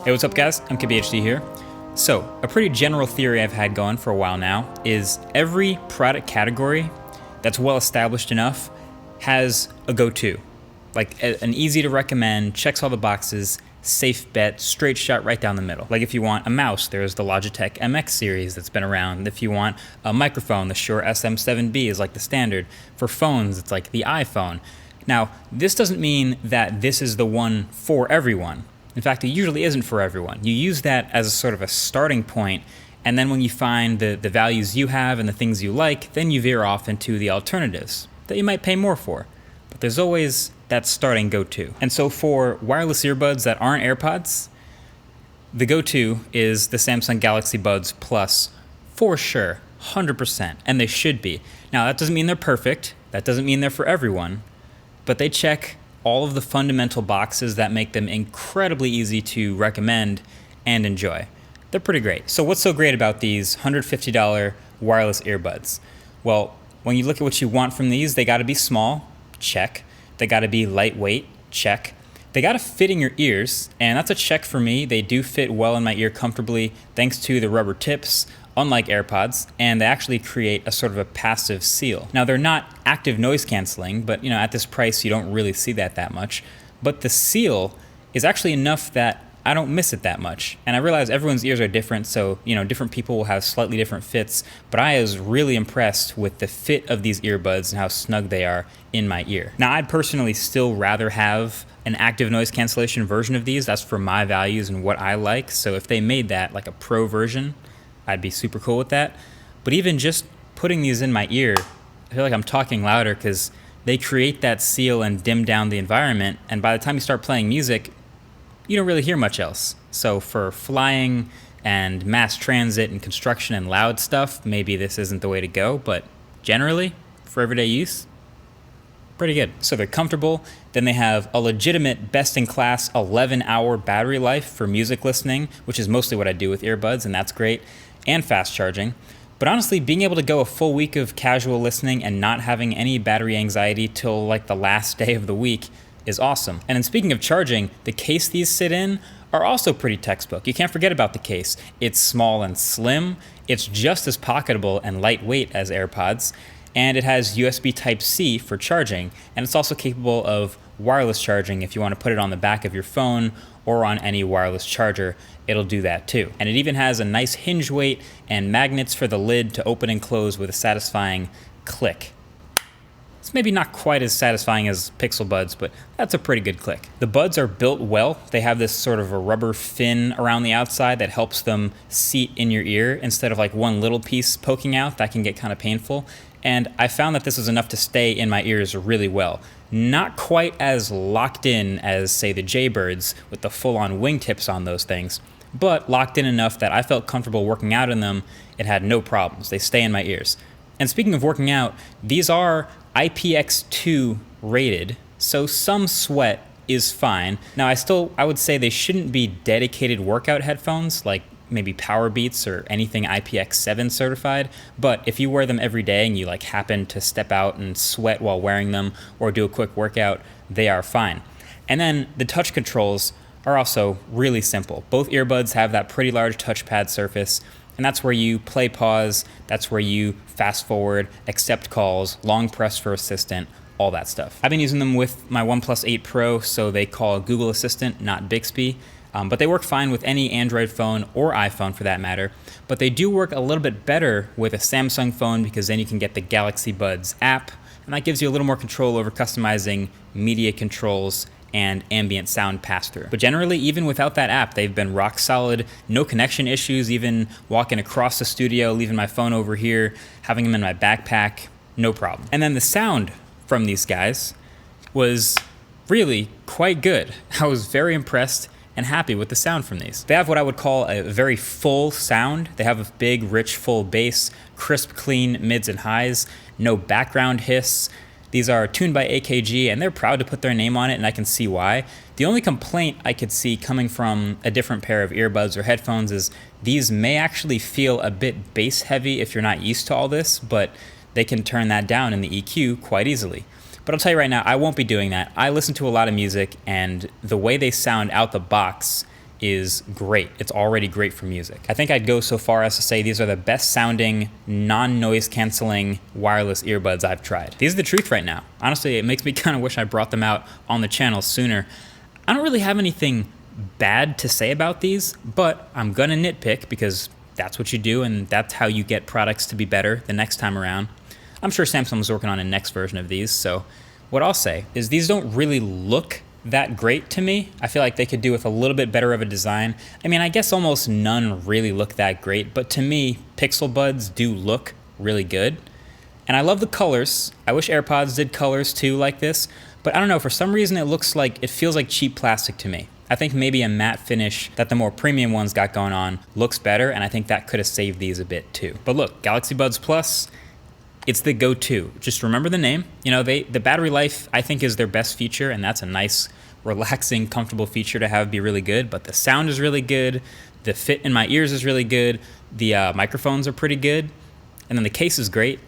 Hey, what's up guys? I'm KBHD here. So, a pretty general theory I've had going for a while now is every product category that's well established enough has a go-to. Like an easy to recommend, checks all the boxes, safe bet, straight shot right down the middle. Like if you want a mouse, there's the Logitech MX series that's been around. If you want a microphone, the Shure SM7B is like the standard. For phones, it's like the iPhone. Now, this doesn't mean that this is the one for everyone. In fact, it usually isn't for everyone. You use that as a sort of a starting point, and then when you find the values you have and the things you like, then you veer off into the alternatives that you might pay more for. But there's always that starting go-to. And so for wireless earbuds that aren't AirPods, the go-to is the Samsung Galaxy Buds Plus for sure, 100%, and they should be. Now, that doesn't mean they're perfect. That doesn't mean they're for everyone. But they check all of the fundamental boxes that make them incredibly easy to recommend and enjoy. They're pretty great. So what's so great about these $150 wireless earbuds? Well, when you look at what you want from these, they gotta be small, check. They gotta be lightweight, check. They gotta fit in your ears, and that's a check for me. They do fit well in my ear comfortably thanks to the rubber tips, unlike AirPods, and they actually create a sort of a passive seal. Now, they're not active noise canceling, but at this price, you don't really see that much. But the seal is actually enough that I don't miss it that much. And I realize everyone's ears are different, so different people will have slightly different fits, but I was really impressed with the fit of these earbuds and how snug they are in my ear. Now, I'd personally still rather have an active noise cancellation version of these. That's for my values and what I like. So if they made that like a pro version, I'd be super cool with that. But even just putting these in my ear, I feel like I'm talking louder because they create that seal and dim down the environment. And by the time you start playing music, you don't really hear much else. So for flying and mass transit and construction and loud stuff, maybe this isn't the way to go. But generally, for everyday use, pretty good. So they're comfortable. Then they have a legitimate best-in-class 11-hour battery life for music listening, which is mostly what I do with earbuds, and that's great, and fast charging. But honestly, being able to go a full week of casual listening and not having any battery anxiety till like the last day of the week is awesome. And then speaking of charging, the case these sit in are also pretty textbook. You can't forget about the case. It's small and slim. It's just as pocketable and lightweight as AirPods. And it has USB Type-C for charging, and it's also capable of wireless charging. If you want to put it on the back of your phone or on any wireless charger, it'll do that too. And it even has a nice hinge weight and magnets for the lid to open and close with a satisfying click. It's maybe not quite as satisfying as Pixel Buds, but that's a pretty good click. The buds are built well. They have this sort of a rubber fin around the outside that helps them seat in your ear instead of like one little piece poking out. That can get kind of painful. And I found that this is enough to stay in my ears really well. Not quite as locked in as, say, the Jaybirds with the full-on wingtips on those things, but locked in enough that I felt comfortable working out in them. It had no problems. They stay in my ears. And speaking of working out, these are IPX2 rated, so some sweat is fine. Now, I would say they shouldn't be dedicated workout headphones like maybe Power Beats or anything IPX7 certified, but if you wear them every day and you like happen to step out and sweat while wearing them or do a quick workout, they are fine. And then the touch controls are also really simple. Both earbuds have that pretty large touchpad surface, and that's where you play pause, that's where you fast forward, accept calls, long press for assistant, all that stuff. I've been using them with my OnePlus 8 Pro, so they call Google Assistant, not Bixby. But they work fine with any Android phone or iPhone for that matter. But they do work a little bit better with a Samsung phone because then you can get the Galaxy Buds app, and that gives you a little more control over customizing media controls and ambient sound pass-through. But generally, even without that app, they've been rock solid, no connection issues, even walking across the studio, leaving my phone over here, having them in my backpack, no problem. And then the sound from these guys was really quite good. I was very impressed and happy with the sound from these. They have what I would call a very full sound. They have a big, rich, full bass, crisp, clean mids and highs, no background hiss. These are tuned by AKG, and they're proud to put their name on it, and I can see why. The only complaint I could see coming from a different pair of earbuds or headphones is these may actually feel a bit bass heavy if you're not used to all this, but they can turn that down in the EQ quite easily. But I'll tell you right now, I won't be doing that. I listen to a lot of music, and the way they sound out the box is great. It's already great for music. I think I'd go so far as to say these are the best sounding, non-noise canceling wireless earbuds I've tried. These are the truth right now. Honestly, it makes me kind of wish I brought them out on the channel sooner. I don't really have anything bad to say about these, but I'm gonna nitpick because that's what you do and that's how you get products to be better the next time around. I'm sure Samsung's working on a next version of these, so what I'll say is these don't really look that great to me. I feel like they could do with a little bit better of a design. I mean, I guess almost none really look that great, but to me, Pixel Buds do look really good. And I love the colors. I wish AirPods did colors too like this, but I don't know, for some reason it feels like cheap plastic to me. I think maybe a matte finish that the more premium ones got going on looks better, and I think that could have saved these a bit too. But look, Galaxy Buds Plus, it's the go-to. Just remember the name. You know, the battery life, I think, is their best feature, and that's a nice, relaxing, comfortable feature to have be really good. But the sound is really good. The fit in my ears is really good. The microphones are pretty good. And then the case is great.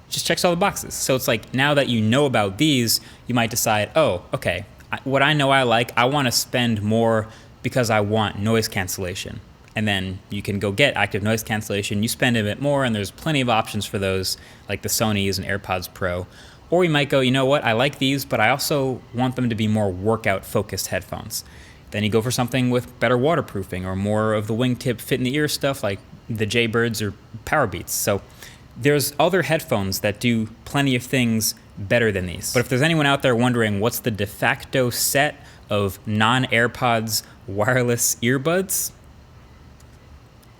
Just checks all the boxes. So it's like, now that you know about these, you might decide, oh, okay, what I know I like, I want to spend more because I want noise cancellation. And then you can go get active noise cancellation. You spend a bit more, and there's plenty of options for those, like the Sony's and AirPods Pro. Or you might go, you know what, I like these, but I also want them to be more workout-focused headphones. Then you go for something with better waterproofing or more of the wingtip fit-in-the-ear stuff like the Jaybirds or Powerbeats. So there's other headphones that do plenty of things better than these. But if there's anyone out there wondering what's the de facto set of non-AirPods wireless earbuds,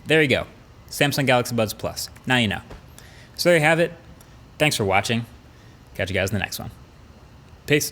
there you go. Samsung Galaxy Buds Plus. Now you know. So there you have it. Thanks for watching. Catch you guys in the next one. Peace.